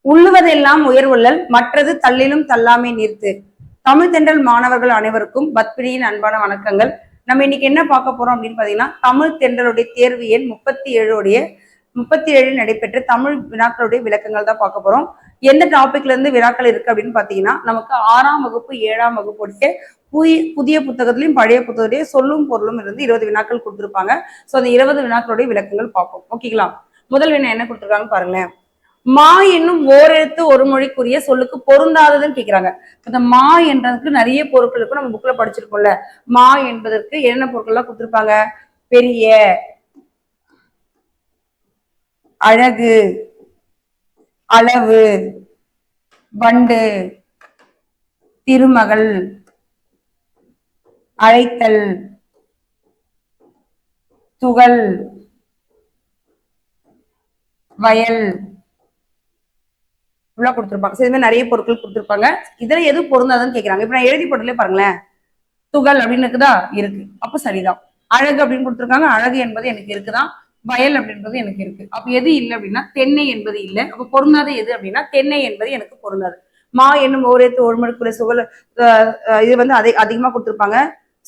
உள்ளுவதெல்லாம் உயர்வுள்ளல் மற்றது தள்ளிலும் தள்ளாமை நீர்த்து. தமிழ் தென்றல் மாணவர்கள் அனைவருக்கும் பத்மினியின் அன்பான வணக்கங்கள். நம்ம இன்னைக்கு என்ன பார்க்க போறோம் அப்படின்னு பாத்தீங்கன்னா, தமிழ் தென்றலுடைய தேர்வு எண் 37 நடைபெற்ற தமிழ் வினாக்களுடைய விளக்கங்கள் தான் பார்க்க போறோம். எந்த டாபிக்ல இருந்து வினாக்கள் இருக்கு அப்படின்னு பாத்தீங்கன்னா, நமக்கு 6ஆம் வகுப்பு 7ஆம் வகுப்புடைய புதிய புத்தகத்திலையும் பழைய புத்தகத்திலையும் சொல்லும் பொருளும் இருந்து 20 வினாக்கள் கொடுத்திருப்பாங்க. ஸோ அந்த 20 வினாக்களுடைய விளக்கங்கள் பார்ப்போம். ஓகேங்களா? முதல் வினா என்ன கொடுத்திருக்காங்கன்னு பாருங்களேன். மா என்னும் ஓரெழுத்து ஒரு மொழிக்குரிய சொல்லுக்கு பொருந்தாததுன்னு கேக்குறாங்க. இந்த மா என்றதுக்கு நிறைய பொருட்கள் இருக்கும், நம்ம புக்ல படிச்சிருக்கோம்ல. மா என்பதற்கு என்ன பொருட்கள்லாம் கொடுத்திருப்பாங்க? பெரிய, அழகு, அளவு, வண்டு, திருமகள், அழைத்தல், துகள், வயல் இவ்வளவு கொடுத்திருப்பாங்க. இதுமாதிரி நிறைய பொருட்கள் கொடுத்திருப்பாங்க. இதுல எது பொருந்தாதுன்னு கேக்குறாங்க. இப்ப நான் எழுதி போட்டதுல பாருங்களேன், துகள் அப்படின்னு இருக்குதா, இருக்கு, அப்ப சரிதான். அழகு அப்படின்னு கொடுத்திருக்காங்க, அழகு என்பது எனக்கு இருக்குதான். வயல் அப்படின்றது எனக்கு இருக்கு. அப்ப எது இல்லை அப்படின்னா தென்னை என்பது இல்லை. அப்ப பொருந்தாத எது அப்படின்னா தென்னை என்பது எனக்கு பொருந்தாது. மா என்னும் ஓரேத்து ஒருமொழிக்குரிய சுகல் இது வந்து அதிகமா கொடுத்திருப்பாங்க.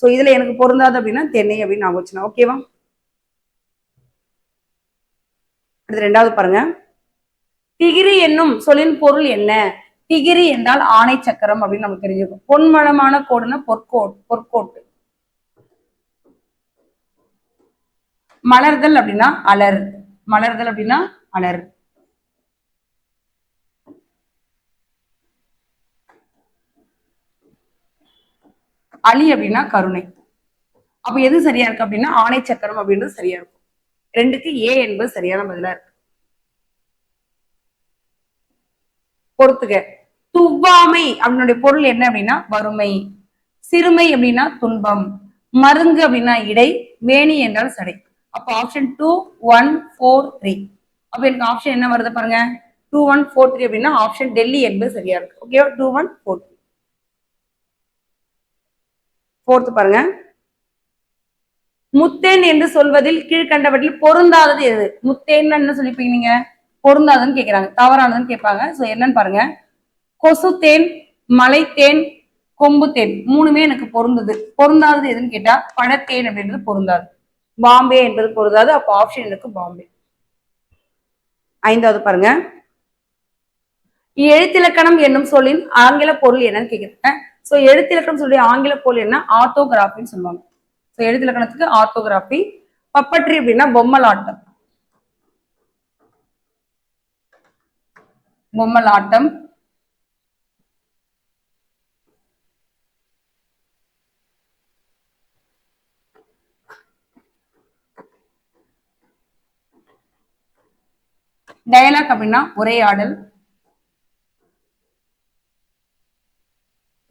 சோ இதுல எனக்கு பொருந்தாது அப்படின்னா தென்னை அப்படின்னு நான் வச்சுனா ஓகேவா. அடுத்து ரெண்டாவது பாருங்க. திகிரி என்னும் சொல்லின் பொருள் என்ன? திகிரி என்றால் ஆணை சக்கரம் அப்படின்னு நமக்கு தெரிஞ்சிருக்கும். பொன்மளமான கோடுன்னா பொற்கோட்டு. மலர்தல் அப்படின்னா அலர். மலர்தல் அப்படின்னா அலர். அலி அப்படின்னா கருணை. அப்ப எது சரியா இருக்கு அப்படின்னா ஆணை சக்கரம் அப்படின்றது சரியா இருக்கும். 2க்கு ஏ என்பது சரியான பதிலா இருக்கு. பொறுத்துக. துவ்வாமை அப்படின்னுடைய பொருள் என்ன அப்படின்னா வறுமை. சிறுமை அப்படின்னா துன்பம். மருங்கு அப்படின்னா இடை. வேணி என்றால் சடை. அப்போ ஆப்ஷன் 2, 1, 4, 3. அப்ப எனக்கு ஆப்ஷன் என்ன வருது பாருங்க, 2, 1, 4, 3 அப்படின்னா ஆப்ஷன் டெல்லி என்பது சரியா இருக்கு. ஓகேவா? 2, 1, 4, 3. ஃபோர்த் பாருங்க. முத்தேன் என்று சொல்வதில் கீழ்கண்டவற்றில் பொருந்தாதது எது? முத்தேன் என்ன சொல்லிப்பீங்க நீங்க? பொருந்தாதுன்னு கேக்குறாங்க, தவறானதுன்னு கேட்பாங்க. சோ என்னன்னு பாருங்க. கொசு தேன், மலைத்தேன், கொம்பு தேன் மூணுமே எனக்கு பொருந்தது. பொருந்தாதது எதுன்னு கேட்டா பழத்தேன் அப்படின்றது பொருந்தாது. பாம்பே என்பது பொருந்தாது. அப்ப ஆப்ஷன் எனக்கு பாம்பே. 5வது பாருங்க. எழுத்திலக்கணம் என்னும் சொல்லின் ஆங்கில பொருள் என்னன்னு கேக்குறேன். சோ எழுத்திலக்கணம் சொல்லி ஆங்கில பொருள் என்ன? ஆர்த்தோகிராஃபின்னு சொல்லுவாங்க. So எழுத்திலக்கணத்துக்கு orthography. பப்பட்ரி அப்படின்னா பொம்மலாட்டம். பொம்மலாட்டம். டயலாக் அப்படின்னா உரையாடல்.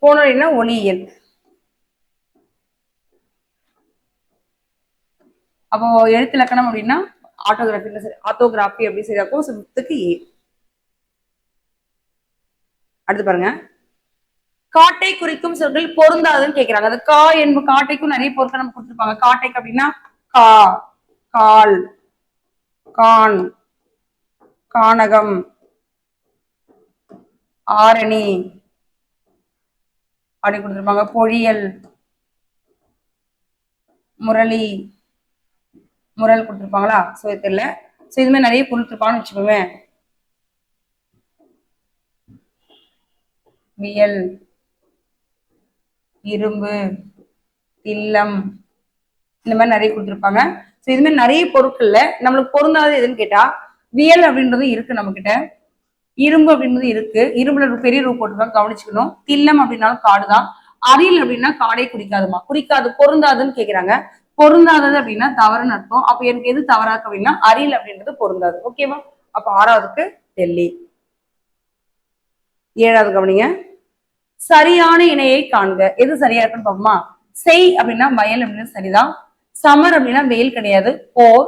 போனோம்னா ஒளியியல். அப்போ எழுத்திலக்கணம் அப்படின்னா ஆர்த்தோகிராஃபி அப்படி சரியாக்கும். சுத்துக்கு ஏ. அடுத்து பாருங்க. காட்டை குறிக்கும் சொற்கள் பொருந்தாதுன்னு கேக்குறாங்க. அது கா என்பது காட்டைக்கும் நிறைய பொருட்கள் நம்ம கொடுத்துருப்பாங்க. காட்டைக்கு அப்படின்னா கா, கால், கான், கானகம், ஆரணி அப்படி கொடுத்துருப்பாங்க. பொழியல், முரளி, முரல் கொடுத்துருப்பாங்களா? சோ தெரியல. சோ இது மாதிரி நிறைய கொடுத்துருப்பாங்கன்னு வச்சுக்கோங்க. வியல், இரும்பு, தில்லம், இந்த மாதிரி நிறைய கொடுத்துருப்பாங்க. ஸோ இது மாதிரி நிறைய பொருட்கள்ல நம்மளுக்கு பொருந்தாது எதுன்னு கேட்டா வியல் அப்படின்றது இருக்கு நம்ம கிட்ட. இரும்பு அப்படின்றது இருக்கு. இரும்புல பெரிய ரூ போட்டுருக்காங்க, கவனிச்சுக்கணும். தில்லம் அப்படின்னாலும் காடுதான். அரில் அப்படின்னா காடை குறிக்காதுமா, குறிக்காது. பொருந்தாதுன்னு கேக்குறாங்க. பொருந்தாதது அப்படின்னா தவறுன்னு அர்த்தம். அப்ப எனக்கு எது தவறாக்கு அப்படின்னா அரில் அப்படின்றது பொருந்தாது. ஓகேவா? அப்ப 6வதுக்கு டெல்லி. 7வது கவனிங்க. சரியான இணையை காண்க. எது சரியா இருக்குன்னு பாப்போமா. செய் அப்படின்னா வயல் அப்படின்னு சரிதான். சமர் அப்படின்னா வெயில் கிடையாது, போர்.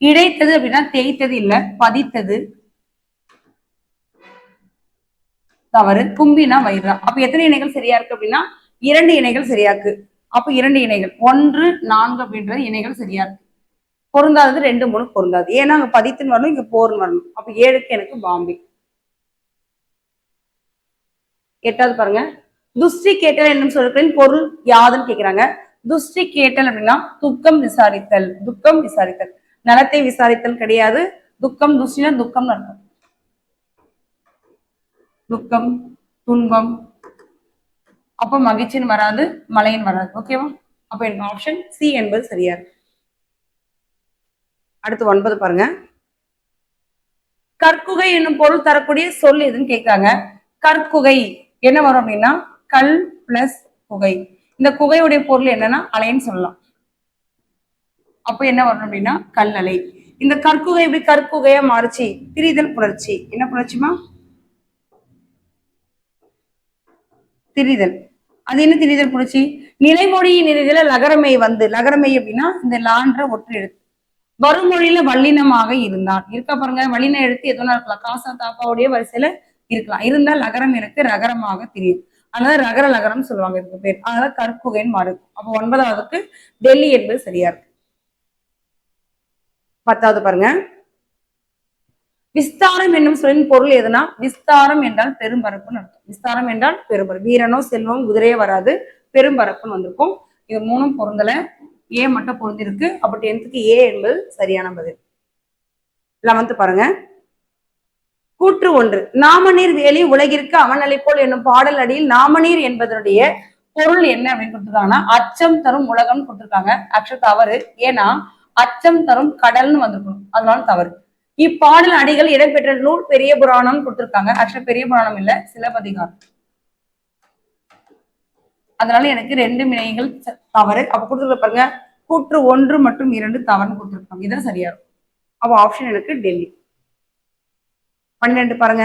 இடைத்தது அப்படின்னா தேய்த்தது இல்ல, பதித்தது தவறு. கும்பினா வயிறு. அப்ப எத்தனை இணைகள் சரியா இருக்கு அப்படின்னா 2 இணைகள் சரியா இருக்கு. அப்ப 2 இணைகள் 1, 4 அப்படின்றது இணைகள் சரியா இருக்கு. பொருந்தாதது 2 3 பொருந்தாது. ஏன்னா அங்க பதித்துன்னு வரணும், இங்க போர்னு வரணும். அப்ப 7க்கு எனக்கு பாம்பே. 8வது பாருங்க. துஷ்டி கேட்டல் என்னும் சொல்லின் பொருள் யாதுன்னு கேக்குறாங்க. துஷ்டி கேட்டல் அப்படின்னா துக்கம் விசாரித்தல், துக்கம் விசாரித்தல். நலத்தை விசாரித்தல் கிடையாது. துக்கம் துஷ்டினா துக்கம் அர்த்தம். துக்கம், துன்பம், அப்ப மகிழ்ச்சின்னு வராது, மழைன்னு வராது. ஓகேவா? அப்ப எனக்கு ஆப்ஷன் சி என்பது சரியா இருக்கு. அடுத்து 9 பாருங்க. கற்குகை என்னும் பொருள் தரக்கூடிய சொல் எதுன்னு கேட்கிறாங்க. கற்குகை என்ன வரும் அப்படின்னா கல் பிளஸ் குகை. இந்த குகையுடைய பொருள் என்னன்னா அலைன்னு சொல்லலாம். அப்ப என்ன வரும் அப்படின்னா கல் அலை. இந்த கற்குகை எப்படி கற்குகையா மாறுச்சு? திரிதல் புணர்ச்சி. என்ன புணர்ச்சிமா? திரிதல். அது என்ன திரிதல் புணர்ச்சி? நிலைமொழியின் இறுதியில லகரமை வந்து, லகரமை அப்படின்னா இந்த லான்ற ஒற்று எழுத்து. வருமொழியில வல்லினமாக இருந்தான். இருக்கா பாருங்க, வல்லின எழுத்து எதுனா இருக்கலாம், காசா தாப்பாவுடைய வரிசையில இருக்கலாம். இருந்தால் லகரம் எனக்கு ரகரமாக தெரியும். அதனால ரகர லகரம் சொல்லுவாங்க இதுக்கு பேர். அதனால கற்குகைன்னு மாறும். அப்போ 9வதுக்கு டெல்லி என்பது சரியா இருக்கு. 10வது பாருங்க. விஸ்தாரம் என்னும் சொல்லின் பொருள் எதுனா விஸ்தாரம் என்றால் பெரும்பரப்புன்னு அர்த்தம். விஸ்தாரம் என்றால் பெரும்பரப்பு. வீரனோ செல்வம் குதிரையே வராது, பெரும்பரப்புன்னு வந்திருக்கும். இது 3ம் பொருந்தல, ஏ மட்டும் பொருந்திருக்கு. அப்ப 10க்கு ஏ என்பது சரியான பதில். 11th பாருங்க. கூற்று 1. நாமநீர் வேலி உலகிற்கு அவனலை போல் என்னும் பாடல் அடியில் நாமநீர் என்பதனுடைய பொருள் என்ன அப்படின்னு கொடுத்துருக்காங்கன்னா அச்சம் தரும் உலகம்னு கொடுத்துருக்காங்க. ஆக்சுவலா தவறு. ஏன்னா அச்சம் தரும் கடல்னு வந்திருக்கணும், அதனால தவறு. இப்பாடல் அடிகள் இடம்பெற்ற நூல் பெரிய புராணம் கொடுத்திருக்காங்க. ஆக்சுவலா பெரிய புராணம் இல்ல, சிலப்பதிகாரம். அதனால எனக்கு 2 வினைகள் தவறு. அப்ப கொடுத்துருக்க பாருங்க, கூற்று 1 மற்றும் 2 தவறுன்னு கொடுத்துருக்காங்க. இதான் சரியா இருக்கும். அப்ப ஆப்ஷன் எனக்கு டெல்லி. 12 பாருங்க.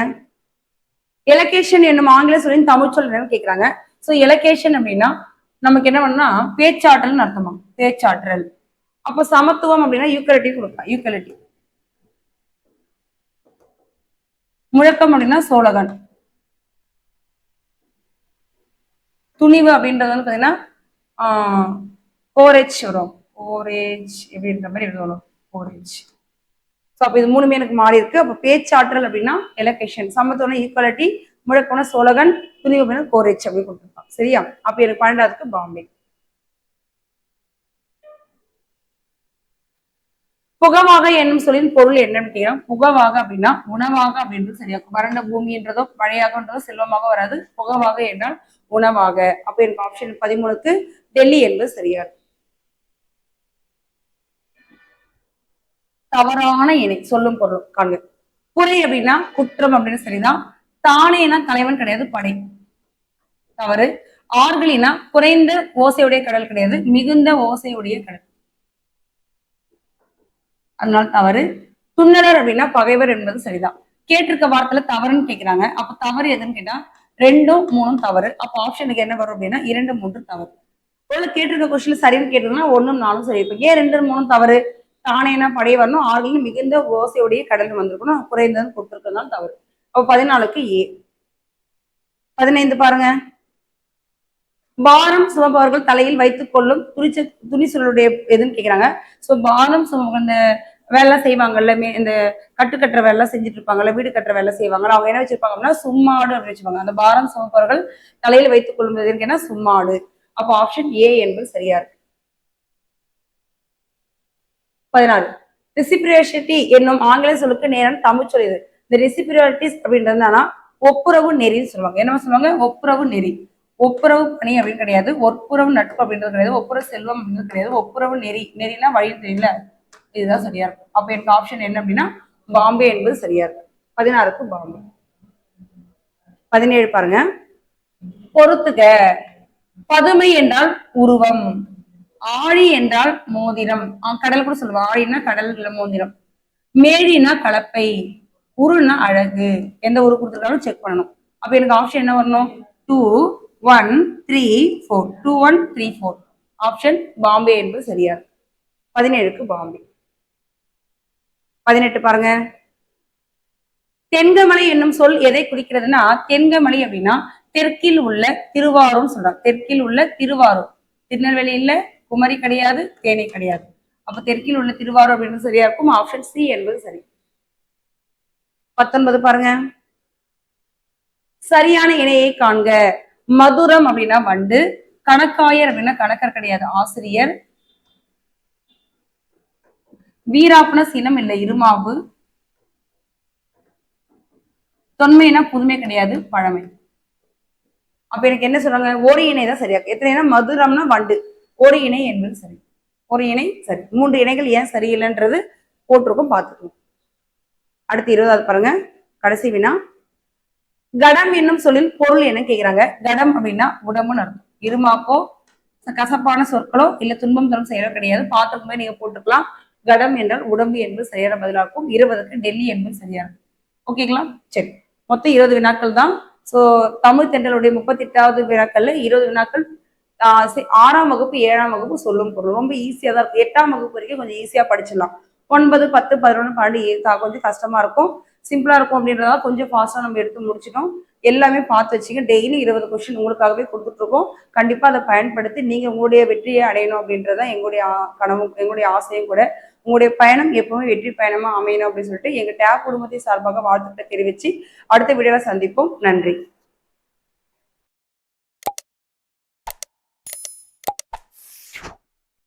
எலகேஷன் என்னும் ஆங்கில சொல்லின் தமிழ் சொல் என்னன்னு கேக்குறாங்க. சோ எலகேஷன் அப்படின்னா நமக்கு என்ன பண்ணா பேச்சாற்றல்னு அர்த்தமா, பேச்சாற்றல். அப்ப சமத்துவம் அப்படின்னா ஈக்குவலிட்டி கொடுக்கலாம், ஈக்குவலிட்டி. முழக்கம் அப்படின்னா சோழகன். துணிவு அப்படின்றது வந்து பாத்தீங்கன்னா கோரேஜ் வரும், கோரேஜ் எப்படின்ற மாதிரி எழுதணும், கோரேஜ். ஸோ அப்போ இது 3மே எனக்கு மாறி இருக்கு. அப்போ பேச்சாற்றல் அப்படின்னா எலகேஷன், சமத்துவம் ஈக்குவாலிட்டி, முழக்கம்னா சோழகன், துணிவு அப்படின்னா கோரேஜ் அப்படின்னு கொடுத்துருக்கான். சரியா? அப்ப எனக்கு 12வதுக்கு பாம்பே. புகவாக என்னும் சொல்லின் பொருள் என்னன்னு கேட்கிறோம். புகவாக அப்படின்னா உணவாக அப்படின்றது சரியாகும். வறண்ட பூமின்றதோ மழையாகன்றதோ செல்வமாக வராது. புகவாக என்றால் உணவாக. அப்ப எனக்கு ஆப்ஷன் 13க்கு டெல்லி என்பது சரியா இருக்கும். தவறான இணை சொல்லும் பொருள் காண்க. குறை அப்படின்னா குற்றம் அப்படின்னு சரிதான். தானேனா தலைவன் கிடையாது, படை. தவறு. ஆர்களினா குறைந்த ஓசையுடைய கடல் கிடையாது, மிகுந்த ஓசையுடைய கடல். அதனால தவறு. துண்ணலர் அப்படின்னா பகைவர் என்பது சரிதான். கேட்டிருக்க வார்த்தையில தவறுன்னு கேட்கிறாங்க. அப்ப தவறு எதுன்னு கேட்டா 2ம் 3ம் தவறு. அப்ப ஆப்ஷனுக்கு என்ன வரும் அப்படின்னா 2 3 தவறு. ஒரு கேட்டிருக்க கொஸ்டின் சரின்னு கேட்டதுன்னா 1ம் 4ம் சரி. இப்ப ஏன் 2 3 தவறு? தானேனா படை வரணும், ஆறுகளும் மிகுந்த ஓசையுடைய கடல் வந்திருக்கணும், குறைந்ததுன்னு கொடுத்துருக்கனால தவறு. அப்ப 14க்கு ஏ. 15 பாருங்க. பாரம் சுமப்பவர்கள் தலையில் வைத்துக் கொள்ளும் துணி சொல்லுடைய எதுன்னு கேக்குறாங்க. சோ பாரம் இந்த வேலை செய்வாங்கல்ல, இந்த கட்டுக்கட்டுற வேலை செஞ்சுட்டு இருப்பாங்கல்ல, வீடு கட்டுற வேலை செய்வாங்கல்ல, அவங்க என்ன வச்சிருப்பாங்க அப்படின்னா சும்மாடு அப்படின்னு வச்சுப்பாங்க. அந்த பாரம் சுமப்பவர்கள் தலையில் வைத்துக் கொள்ளும் எதுன்னு சும்மாடு. அப்போ ஆப்ஷன் ஏ என்பது சரியா இருக்கு. 16. ரெசிபிரியாரிட்டி என்னும் ஆங்கில சொல்லுக்கு நேரம் தமிழ் சொல் இது. இந்த ரெசிபிரியாரிட்டிஸ் அப்படின்றதுனா ஒப்புரவு நெறின்னு சொல்லுவாங்க. என்ன சொல்லுவாங்க? ஒப்புரவு நெறி. ஒப்புரவு பணி அப்படின்னு கிடையாது, ஒப்புரவு நட்பு அப்படின்றது கிடையாது, ஒப்புரவு செல்வம் அப்படின்றது கிடையாது, ஒப்புரவு நெறி. நெறினா வழி தெரியல, இதுதான் சரியா இருக்கும். அப்ப எனக்கு ஆப்ஷன் என்ன அப்படின்னா பாம்பே என்பது சரியா இருக்கும். 16க்கு பாம்பே. 17 பாருங்க. பொறுத்துக. பதுமை என்றால் உருவம், ஆழி என்றால் மோதிரம். கடல் கூட சொல்லுவா, ஆழினா கடல் இல்ல மோதிரம். மேழினா கலப்பை, உருனா அழகு. எந்த உரு கொடுத்துருக்காலும் செக் பண்ணணும். அப்ப எனக்கு ஆப்ஷன் என்ன வரணும்? 2 1 3 4. 2 1 3 4. ஆப்ஷன் பாம்பே என்பது சரியா. 17க்கு பாம்பே. 18 பாருங்க. தென்கமலை என்னும் சொல் எதை குறிக்கிறதுனா, தென்கமலை அப்படின்னா தெற்கில் உள்ள திருவாரூர் சொல்றாங்க. தெற்கில் உள்ள திருவாரூர். திருநெல்வேலி இல்ல, குமரி கிடையாது, தேனி கிடையாது. அப்ப தெற்கில் உள்ள திருவாரூர் அப்படின்றது சரியா இருக்கும். ஆப்ஷன் சி என்பது சரி. 19 பாருங்க. சரியான இணையை காண்க. மதுரம் அப்படின்னா வண்டு, கணக்காயர் அப்படின்னா கணக்கர் கிடையாது, ஆசிரியர், வீராப்புன சினம் இல்ல இருமாவு, தொன்மைனா புதுமை கிடையாது, பழமை. அப்ப எனக்கு என்ன சொல்றாங்க, ஓரி இணை தான் சரியா. எத்தனை மதுரம்னா வண்டு, ஓரி இணை என்பது சரி. ஒரு இணை சரி. 3 இணைகள் ஏன் சரியில்லைன்றது போட்டிருக்கும், பார்த்துக்கணும். அடுத்து 20வது பாருங்க, கடைசி வினா. கடம் என்னும் சொல்லில் பொருள் என்ன கேக்குறாங்க. கடம் அப்படின்னா உடம்புன்னு அர்த்தம். இருமாப்போ கசப்பான சொற்களோ இல்ல துன்பம் தரும் செயலோ கிடையாது. பார்த்துக்குமே நீங்க போட்டுக்கலாம். கடம் என்றால் உடம்பு என்பது சரியான பதிலா இருக்கும். 20க்கு டெல்லி என்பது சரியா இருக்கும். ஓகேங்களா? சரி, மொத்தம் 20 வினாக்கள் தான். ஸோ தமிழ் தென்றலுடைய 38வது வினாக்கள்ல 20 வினாக்கள் 6ஆம் வகுப்பு 7ஆம் வகுப்பு சொல்லும் பொருள் ரொம்ப ஈஸியா தான் இருக்கும். 8ஆம் வகுப்பு வரைக்கும் கொஞ்சம் ஈஸியா படிச்சிடலாம். 9, 10, 11, 12 கொஞ்சம் கஷ்டமா இருக்கும். சிம்பிளா இருக்கும் அப்படின்றதா கொஞ்சம் ஃபாஸ்டா நம்ம எடுத்து முடிச்சிட்டோம். எல்லாமே பார்த்து வச்சுங்க. டெய்லி 20 கொஸ்டின் உங்களுக்காகவே கொடுத்துட்டு இருக்கோம். கண்டிப்பா அதை பயன்படுத்தி நீங்க உங்களுடைய வெற்றியை அடையணும் அப்படின்றதான் எங்களுடைய கனவும் எங்களுடைய ஆசையும் கூட. உங்களுடைய பயணம் எப்பவுமே வெற்றி பயணமா அமையணும் அப்படின்னு சொல்லிட்டு எங்க டேப் குடும்பத்தை சார்பாக வாழ்த்துக்களை தெரிவிச்சு அடுத்த வீடியோல சந்திப்போம். நன்றி.